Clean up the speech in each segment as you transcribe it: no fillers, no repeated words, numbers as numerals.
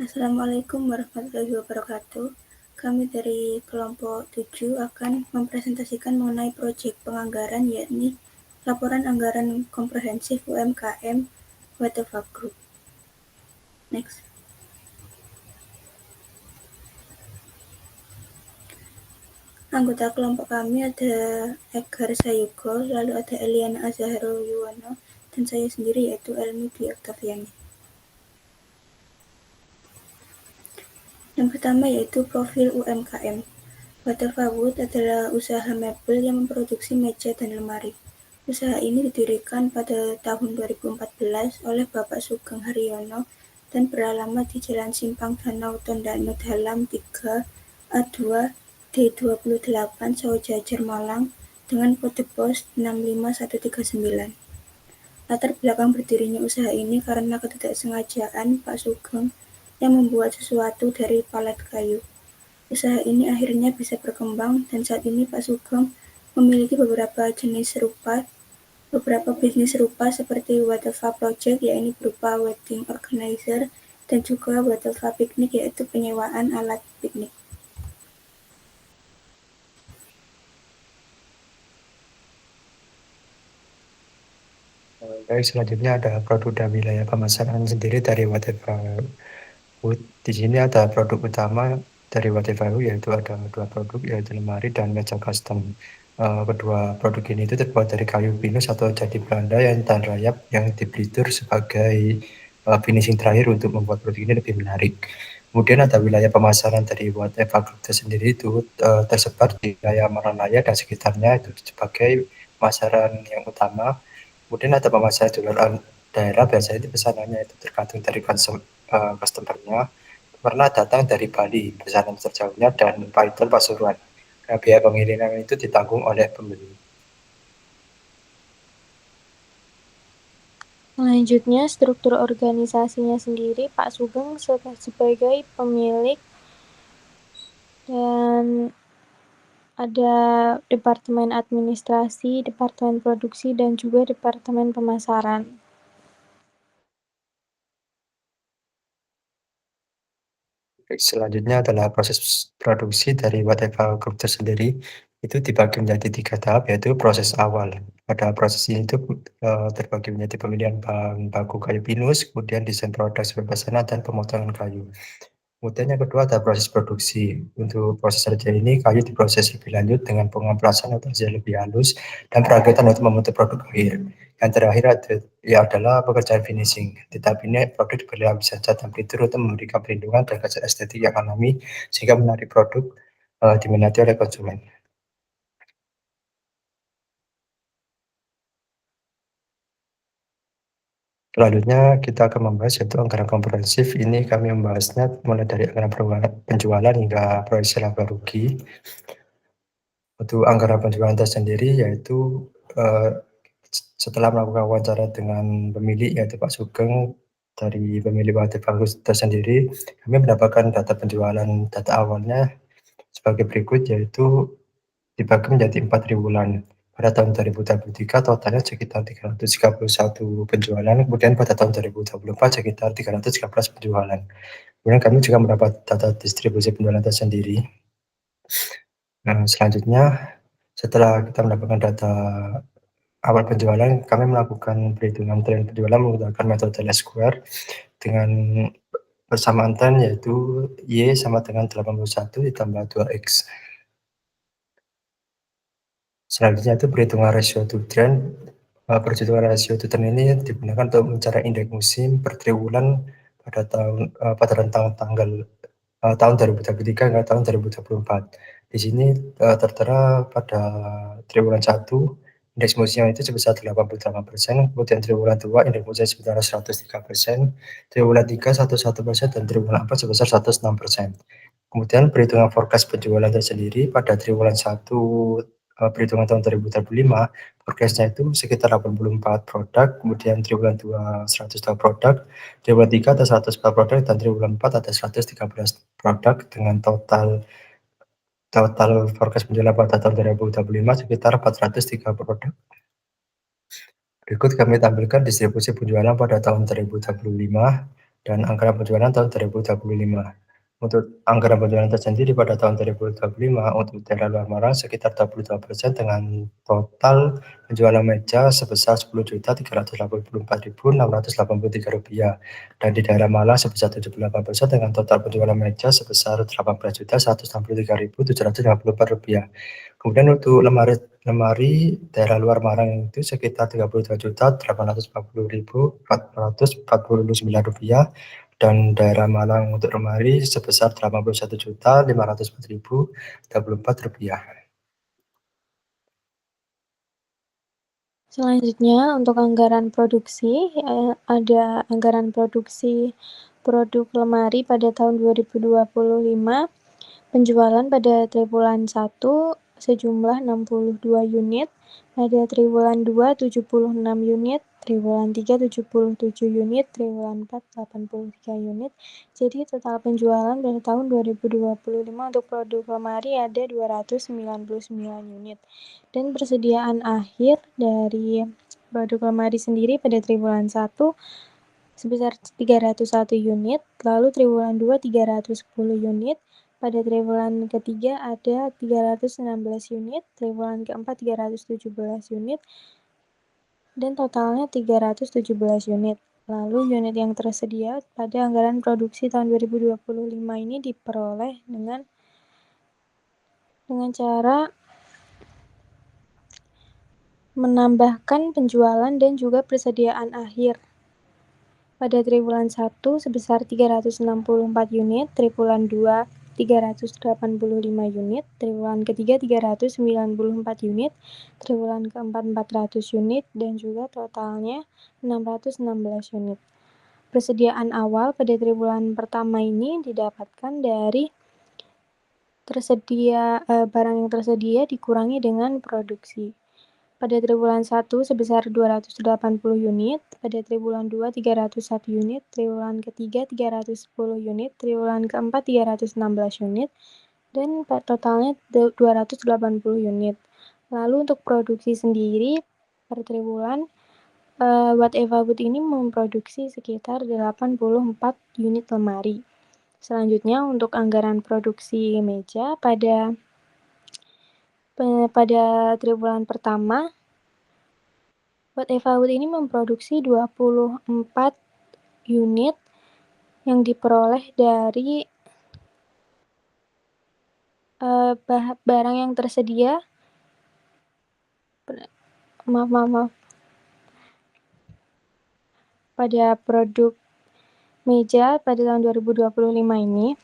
Assalamualaikum warahmatullahi wabarakatuh. Kami dari kelompok 7 akan mempresentasikan mengenai proyek penganggaran, yakni Laporan Anggaran Komprehensif UMKM Waterfab Group. Next. Anggota kelompok kami ada Edgar Sayugo, lalu ada Eliana Azahro Yuwono, dan saya sendiri yaitu Elmi Dwi Oktaviani. Yang pertama yaitu profil UMKM. Waterfab Wood adalah usaha mebel yang memproduksi meja dan lemari. Usaha ini didirikan pada tahun 2014 oleh Bapak Sugeng Haryono dan beralamat di Jalan Simpang Danau Tondano Dalam 3 A2 D28 Sawojajar Malang dengan kode pos 65139. Latar belakang berdirinya usaha ini karena ketidaksengajaan Pak Sugeng yang membuat sesuatu dari palet kayu. Usaha ini akhirnya bisa berkembang dan saat ini Pak Sugeng memiliki beberapa bisnis serupa seperti Waterfab Project, yaitu berupa wedding organizer, dan juga Waterfab Piknik, yaitu penyewaan alat piknik. Baik, selanjutnya ada produk dan wilayah pemasaran sendiri dari Waterfab Wood. Di sini ada produk utama dari Waterfab Wood, yaitu ada 2 produk, yaitu lemari dan meja custom. Kedua produk ini itu terbuat dari kayu pinus atau jati Belanda yang tahan rayap yang diblitur sebagai finishing terakhir untuk membuat produk ini lebih menarik. Kemudian ada wilayah pemasaran dari Waterfab Group sendiri itu tersebar di wilayah Maranaya dan sekitarnya itu sebagai pemasaran yang utama. Kemudian ada pemasaran jualan daerah, biasanya itu pesanannya itu tergantung dari customer-nya. Pernah datang dari Bali, pesanan terjauhnya, dan Python Pasuruan. Nah, biaya pengiriman itu ditanggung oleh pembeli. Selanjutnya, struktur organisasinya sendiri, Pak Sugeng sebagai pemilik dan ada Departemen Administrasi, Departemen Produksi, dan juga Departemen Pemasaran. Selanjutnya adalah proses produksi dari Waterfab Group tersendiri. Itu dibagi menjadi 3 tahap, yaitu proses awal. Pada proses ini itu terbagi menjadi pemilihan bahan baku kayu pinus, kemudian desain produk sesuai pesanan, dan pemotongan kayu. Kemudian yang kedua ada proses produksi. Untuk proses kerja ini, kayu diproses lebih lanjut dengan pengaplasan atau hasil lebih halus dan perakitan untuk membentuk produk akhir. Yang terakhir adalah pekerjaan finishing. Di tahap ini produk diberi lapisan cat dan printer untuk memberikan perlindungan dan kesan estetik yang alami sehingga menarik produk diminati oleh konsumen. Selanjutnya kita akan membahas yaitu anggaran komprehensif. Ini kami membahasnya mulai dari anggaran penjualan hingga proyeksi laba rugi. Untuk anggaran penjualan tersendiri yaitu setelah melakukan wawancara dengan pemilik yaitu Pak Sugeng dari pemilik Waterfab tersendiri, kami mendapatkan data awalnya sebagai berikut, yaitu dibagi menjadi 4 triwulan. Pada tahun 2023 totalnya sekitar 331 penjualan, kemudian pada tahun 2024 sekitar 313 penjualan. Kemudian kami juga mendapat data distribusi penjualan tersendiri. Nah, selanjutnya setelah kita mendapatkan data awal penjualan, kami melakukan perhitungan tren penjualan menggunakan metode least square dengan persamaan tren, yaitu Y sama dengan 81 ditambah 2X. Selanjutnya itu perhitungan ratio to trend. Perhitungan ratio to trend ini digunakan untuk mencari indeks musim per triwulan pada rentang tahun 2023 hingga tahun 2024. Di sini tertera pada triwulan 1 indeks musimnya itu sebesar 88%, kemudian triwulan 2 indeks musimnya sebesar 103%, triwulan 3 101%, dan triwulan 4 sebesar 106%. Kemudian perhitungan forecast penjualan tersendiri pada triwulan 1 perhitungan tahun 2025, forecast-nya itu sekitar 84 produk, kemudian triwulan 2 102 produk, triwulan 3 ada 104 produk, dan triwulan 4 ada 113 produk dengan total forecast penjualan pada tahun 2025 sekitar 403 produk. Berikut kami tampilkan distribusi penjualan pada tahun 2025. dan anggaran penjualan tahun 2025. Untuk anggaran penjualan tersendiri pada tahun 2025 untuk daerah luar Malang sekitar 22% dengan total penjualan meja sebesar Rp10.384.683 dan di daerah Malang sebesar 78% dengan total penjualan meja sebesar Rp18.163.754. Kemudian untuk lemari daerah luar Malang itu sekitar Rp32.840.449 dan daerah Malang untuk lemari sebesar Rp81.504.034. Selanjutnya, untuk anggaran produksi, ada anggaran produksi produk lemari pada tahun 2025, penjualan pada triwulan 1 sejumlah 62 unit, pada triwulan 2 76 unit, triwulan 3 77 unit, triwulan 4 83 unit. Jadi total penjualan pada tahun 2025 untuk produk lemari ada 299 unit. Dan persediaan akhir dari produk lemari sendiri pada triwulan 1 sebesar 301 unit, lalu triwulan 2 310 unit, pada triwulan ketiga ada 316 unit, triwulan keempat 317 unit, dan totalnya 317 unit. Lalu unit yang tersedia pada anggaran produksi tahun 2025 ini diperoleh dengan cara menambahkan penjualan dan juga persediaan akhir. Pada triwulan 1 sebesar 364 unit, triwulan 2 385 unit, triwulan ketiga 394 unit, triwulan keempat 400 unit, dan juga totalnya 616 unit. Persediaan awal pada triwulan pertama ini didapatkan dari barang yang tersedia dikurangi dengan produksi. Pada triwulan 1 sebesar 280 unit, pada triwulan 2 301 unit, triwulan ketiga 310 unit, triwulan keempat 316 unit, dan totalnya 280 unit. Lalu untuk produksi sendiri per triwulan, Watt Eva Wood ini memproduksi sekitar 84 unit lemari. Selanjutnya untuk anggaran produksi meja pada triwulan pertama, Watt Eva Wood ini memproduksi 24 unit yang diperoleh dari barang yang tersedia. Pada produk meja pada tahun 2025 ini,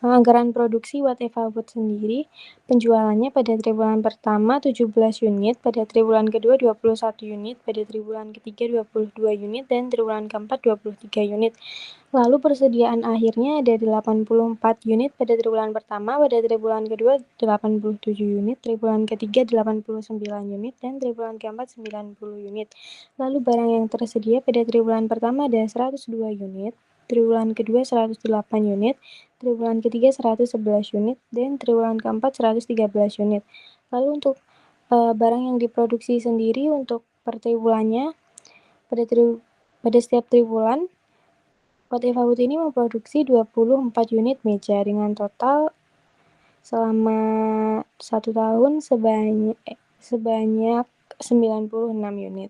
anggaran produksi Watt Eva Wood sendiri, penjualannya pada triwulan pertama 17 unit, pada triwulan kedua 21 unit, pada triwulan ketiga 22 unit, dan triwulan keempat 23 unit. Lalu persediaan akhirnya ada 84 unit pada triwulan pertama, pada triwulan kedua 87 unit, triwulan ketiga 89 unit, dan triwulan keempat 90 unit. Lalu barang yang tersedia pada triwulan pertama ada 102 unit, triwulan kedua 108 unit, triwulan ketiga 111 unit, dan triwulan keempat 113 unit. Lalu untuk barang yang diproduksi sendiri untuk per triwulannya, pada setiap triwulan, Watt Eva Wood ini memproduksi 24 unit meja dengan total selama 1 tahun sebanyak 96 unit.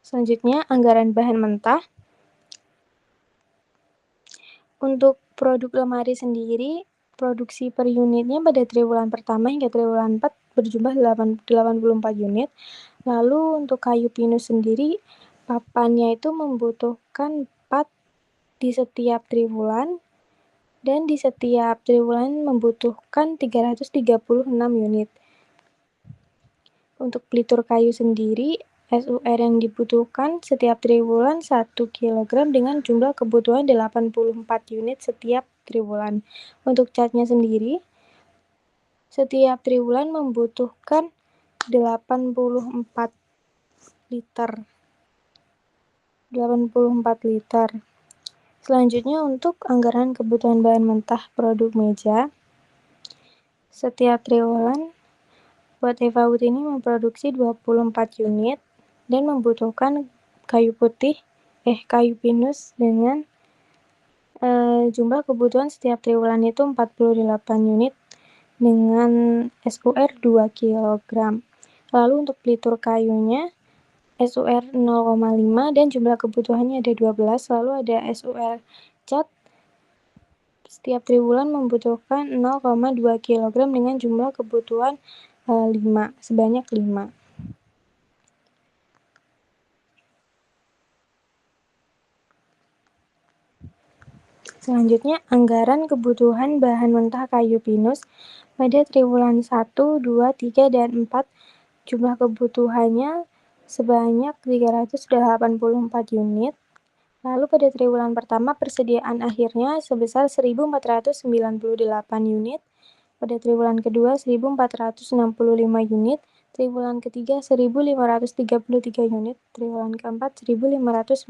Selanjutnya, anggaran bahan mentah. Untuk produk lemari sendiri, produksi per unitnya pada triwulan pertama hingga triwulan 4 berjumlah 84 unit. Lalu untuk kayu pinus sendiri, papannya itu membutuhkan 4 di setiap triwulan, dan di setiap triwulan membutuhkan 336 unit. Untuk pelitur kayu sendiri, SUR yang dibutuhkan setiap triwulan 1 kg dengan jumlah kebutuhan 84 unit setiap triwulan. Untuk catnya sendiri, setiap triwulan membutuhkan 84 liter. Selanjutnya untuk anggaran kebutuhan bahan mentah produk meja, setiap triwulan Watt Eva Wood ini memproduksi 24 unit dan membutuhkan kayu pinus dengan jumlah kebutuhan setiap triwulan itu 48 unit dengan SUR 2 kg. Lalu untuk pelitur kayunya SUR 0,5 dan jumlah kebutuhannya ada 12, lalu ada SUR cat setiap triwulan membutuhkan 0,2 kg dengan jumlah kebutuhan sebanyak 5. Selanjutnya, anggaran kebutuhan bahan mentah kayu pinus pada triwulan 1, 2, 3, dan 4 jumlah kebutuhannya sebanyak 384 unit. Lalu pada triwulan pertama persediaan akhirnya sebesar 1.498 unit. Pada triwulan kedua 1.465 unit. Triwulan ketiga 1.533 unit. Triwulan keempat 1.590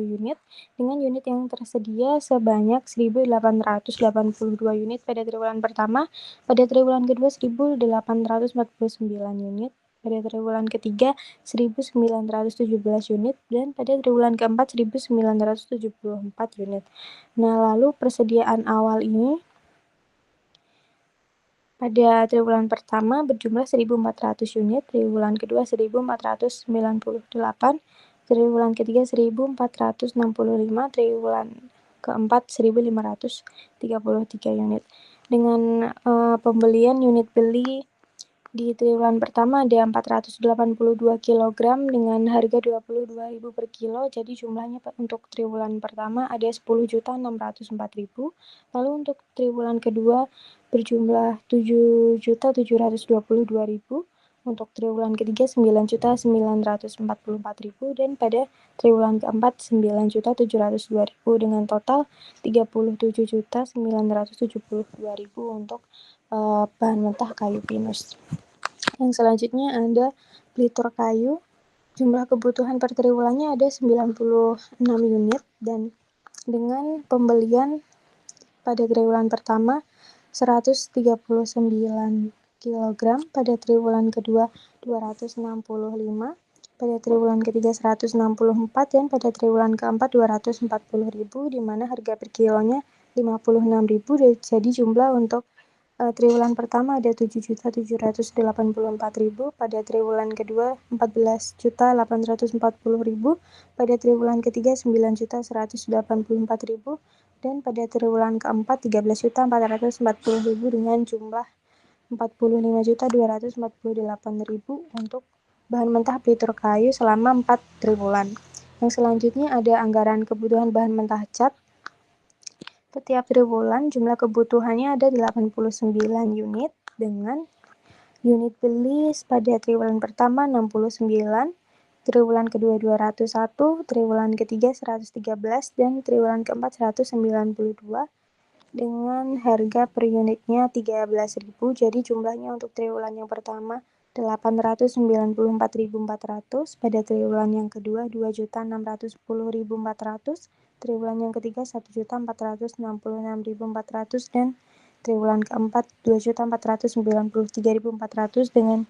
unit. Dengan unit yang tersedia sebanyak 1.882 unit pada triwulan pertama. Pada triwulan kedua 1.849 unit. Pada triwulan ketiga 1.917 unit dan pada triwulan keempat 1.974 unit. Nah, lalu persediaan awal ini pada triwulan pertama berjumlah 1.400 unit, triwulan kedua 1.498, triwulan ketiga 1.465, triwulan keempat 1.533 unit. Dengan pembelian unit beli di triwulan pertama ada 482 kg dengan harga 22.000 per kilo, jadi jumlahnya untuk triwulan pertama ada 10.604.000. Lalu untuk triwulan kedua berjumlah 7.722.000. Untuk triwulan ketiga 9.944.000 dan pada triwulan keempat 9.702.000 dengan total 37.972.000 untuk bahan mentah kayu pinus. Yang selanjutnya ada pelitur kayu. Jumlah kebutuhan per triwulannya ada 96 unit dan dengan pembelian pada triwulan pertama 139 kg, pada triwulan kedua 265, pada triwulan ketiga 164 dan pada triwulan keempat 240.000 di mana harga per kilonya 56.000. Jadi jumlah untuk triwulan pertama ada 7.784.000, pada triwulan kedua 14.840.000, pada triwulan ketiga 9.184.000 dan pada triwulan keempat 13.440.000 dengan jumlah 45.248.000 untuk bahan mentah pelitur kayu selama 4 triwulan. Yang selanjutnya ada anggaran kebutuhan bahan mentah cat. Setiap triwulan jumlah kebutuhannya ada 89 unit dengan unit beli pada triwulan pertama 69, triwulan kedua 201, triwulan ketiga 113 dan triwulan keempat 192 dengan harga per unitnya 13.000. Jadi jumlahnya untuk triwulan yang pertama 894.400, pada triwulan yang kedua 2.610.400, triwulan yang ketiga 1.466.400 dan triwulan keempat 2.493.400 dengan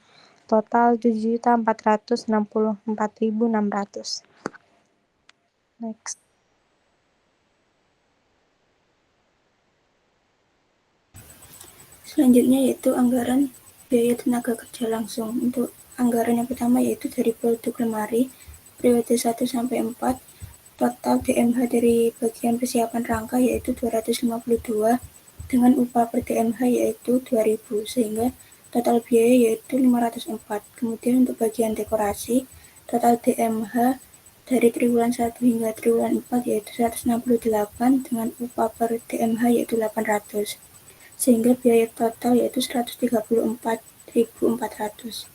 total 7.464.600. Next. Selanjutnya yaitu anggaran biaya tenaga kerja langsung. Untuk anggaran yang pertama yaitu dari produk lemari periode 1 sampai 4, total DMH dari bagian persiapan rangka yaitu 252 dengan upah per DMH yaitu 2.000 sehingga total biaya yaitu 504. Kemudian untuk bagian dekorasi total DMH dari triwulan 1 hingga triwulan 4 yaitu 168 dengan upah per DMH yaitu 800 sehingga biaya total yaitu 134.400.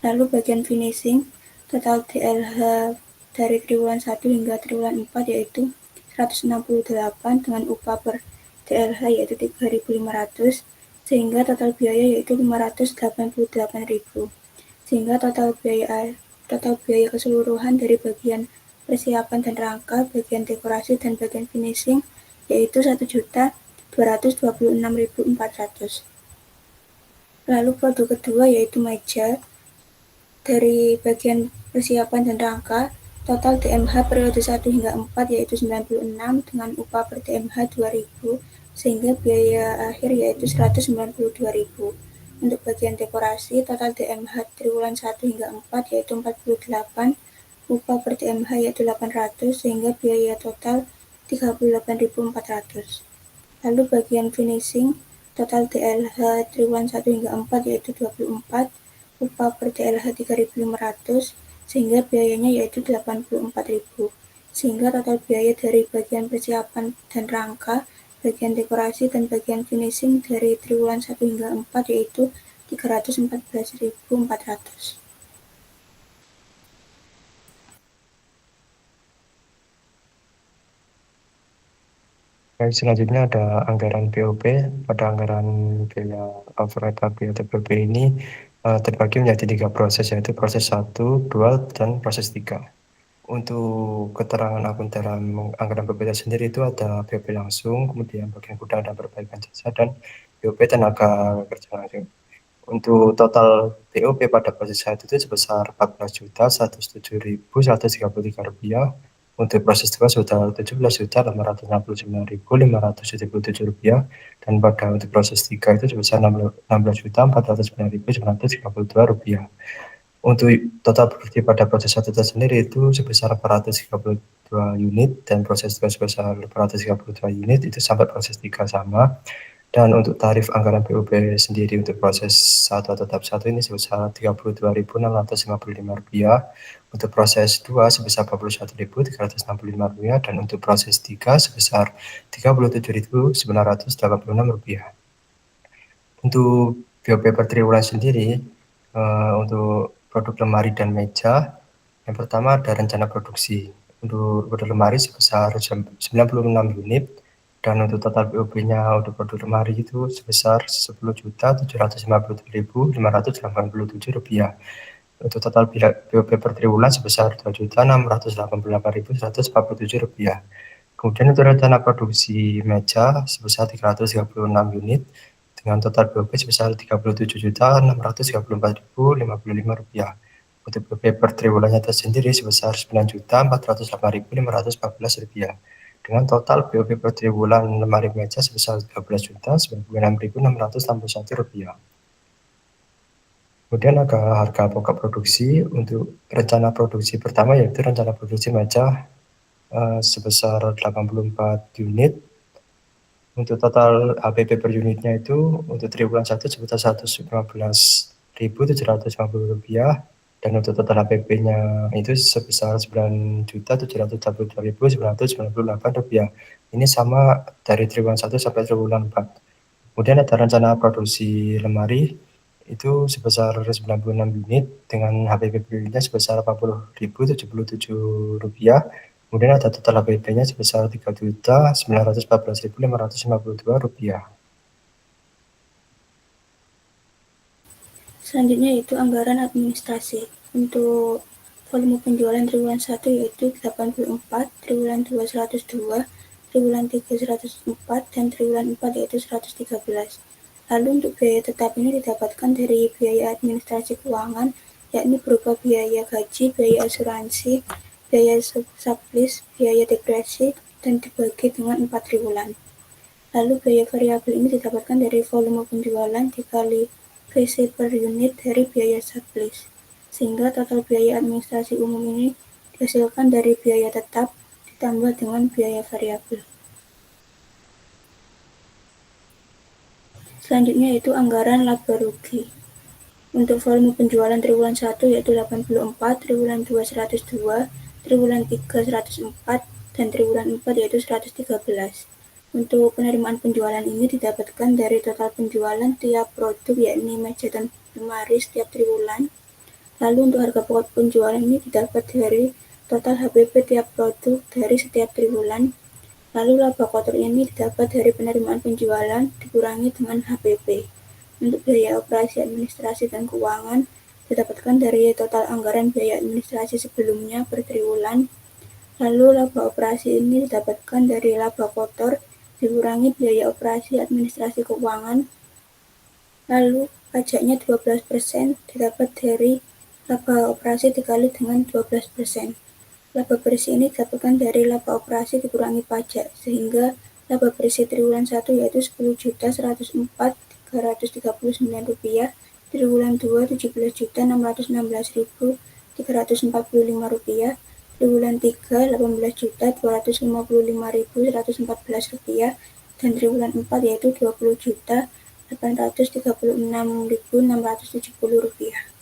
Lalu bagian finishing total DLH dari triwulan 1 hingga triwulan 4 yaitu 168 dengan upah per DLH yaitu 3.500 sehingga total biaya yaitu 588.000 sehingga total biaya keseluruhan dari bagian persiapan dan rangka, bagian dekorasi dan bagian finishing yaitu 1.226.400. Lalu produk kedua yaitu meja dari bagian persiapan dan rangka Total DMH periode 1 hingga 4 yaitu 96 dengan upah per DMH 2.000 sehingga biaya akhir yaitu 192.000. Untuk bagian dekorasi, total DMH triwulan 1 hingga 4 yaitu 48, upah per DMH yaitu 800 sehingga biaya total 38.400. Lalu bagian finishing, total DLH triwulan 1 hingga 4 yaitu 24, upah per DLH 3.500 sehingga biayanya yaitu 84.000. Sehingga total biaya dari bagian persiapan dan rangka, bagian dekorasi dan bagian finishing dari triwulan 1 hingga 4 yaitu 314.400. Baik, selanjutnya ada anggaran BOP. Pada anggaran biaya proyek atau BOP ini terbagi menjadi 3 proses, yaitu proses 1, 2, dan proses 3. Untuk keterangan akun dalam anggaran BOP sendiri itu ada BOP langsung, kemudian bagian gudang dan perbaikan jasa, dan BOP tenaga kerja langsung. Untuk total BOP pada proses 1 itu sebesar Rp14.107.133. Untuk proses 2 sudah Rp17.569.577, dan pada untuk proses 3 itu sebesar Rp16.409.932. Untuk total produksi pada proses 1 tersendiri itu sebesar 432 unit, dan proses 2 sebesar 432 unit, itu sampai proses 3 sama. Dan untuk tarif anggaran BOP sendiri untuk proses 1 atau tahap 1 ini sebesar Rp32.655, untuk proses 2 sebesar Rp41.365, dan untuk proses 3 sebesar Rp37.986. Untuk BOP per triwulan sendiri, untuk produk lemari dan meja, yang pertama ada rencana produksi. Untuk produk lemari sebesar 96 unit, dan untuk total BOP-nya untuk produk lemari itu sebesar Rp10.757.587. Untuk total BOP per triwulan sebesar Rp2.688.147. Kemudian untuk rencana produksi meja sebesar 336 unit, dengan total BOP sebesar Rp37.634.055. Untuk BOP per triwulannya tersendiri sebesar Rp9.408.514, dengan total BOP per triwulan lemari meja sebesar Rp13.096.661. Kemudian ada harga pokok produksi. Untuk rencana produksi pertama yaitu rencana produksi meja sebesar 84 unit. Untuk total HPP per unitnya itu untuk triwulan 1 sebesar Rp115.750, dan untuk total HPP-nya itu sebesar Rp9.742.998. Ini sama dari triwulan 1 sampai triwulan 4. Kemudian ada rencana produksi lemari itu sebesar 96 unit dengan HPP per unitnya sebesar Rp40.077. Kemudian ada total HPP-nya sebesar Rp3.914.552. Selanjutnya yaitu anggaran administrasi. Untuk volume penjualan triwulan 1 yaitu 84, triwulan 2 102, triwulan 3 104, dan triwulan 4 yaitu 113. Lalu untuk biaya tetap ini didapatkan dari biaya administrasi keuangan, yakni berupa biaya gaji, biaya asuransi, biaya sublis, biaya depresi, dan dibagi dengan 4 triwulan. Lalu biaya variabel ini didapatkan dari volume penjualan dikali PC per unit dari biaya sublis, sehingga total biaya administrasi umum ini dihasilkan dari biaya tetap ditambah dengan biaya variabel. Selanjutnya yaitu anggaran laba rugi. Untuk volume penjualan triwulan 1 yaitu 84, triwulan 2 102, triwulan 3 104, dan triwulan 4 yaitu 113. Untuk penerimaan penjualan ini didapatkan dari total penjualan tiap produk yakni meja dan lemari setiap triwulan. Lalu untuk harga pokok penjualan ini didapat dari total HPP tiap produk dari setiap triwulan. Lalu laba kotor ini didapat dari penerimaan penjualan dikurangi dengan HPP. Untuk biaya operasi administrasi dan keuangan didapatkan dari total anggaran biaya administrasi sebelumnya per triwulan. Lalu laba operasi ini didapatkan dari laba kotor dikurangi biaya operasi administrasi keuangan. Lalu pajaknya 12% didapat dari laba operasi dikali dengan 12%. Laba bersih ini didapatkan dari laba operasi dikurangi pajak, sehingga laba bersih triwulan 1 yaitu Rp10.104.339, triwulan 2 Rp17.616.345, triwulan 3 Rp18.255.114, dan triwulan 4 yaitu Rp20.836.670.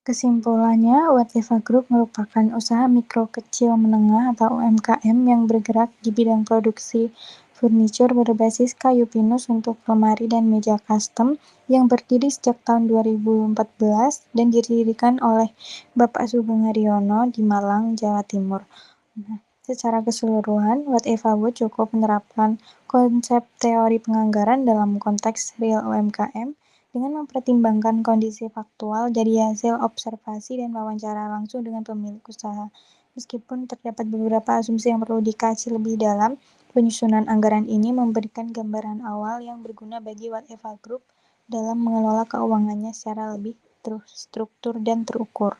Kesimpulannya, Wateva Group merupakan usaha mikro kecil menengah atau UMKM yang bergerak di bidang produksi furniture berbasis kayu pinus untuk lemari dan meja custom yang berdiri sejak tahun 2014 dan didirikan oleh Bapak Sugeng Haryono di Malang, Jawa Timur. Secara keseluruhan, Wateva Wood cukup menerapkan konsep teori penganggaran dalam konteks real UMKM dengan mempertimbangkan kondisi faktual dari hasil observasi dan wawancara langsung dengan pemilik usaha. Meskipun terdapat beberapa asumsi yang perlu dikaji lebih dalam, penyusunan anggaran ini memberikan gambaran awal yang berguna bagi Wateva Group dalam mengelola keuangannya secara lebih terstruktur dan terukur.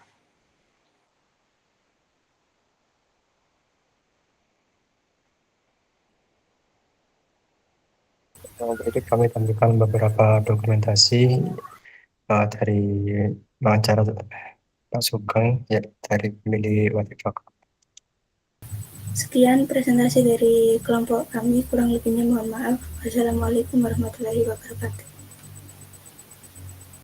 Jadi kami tampilkan beberapa dokumentasi dari wawancara Pak Sugeng ya, dari pemilik Wateva. Sekian presentasi dari kelompok kami, kurang lebihnya mohon maaf. Wassalamualaikum warahmatullahi wabarakatuh.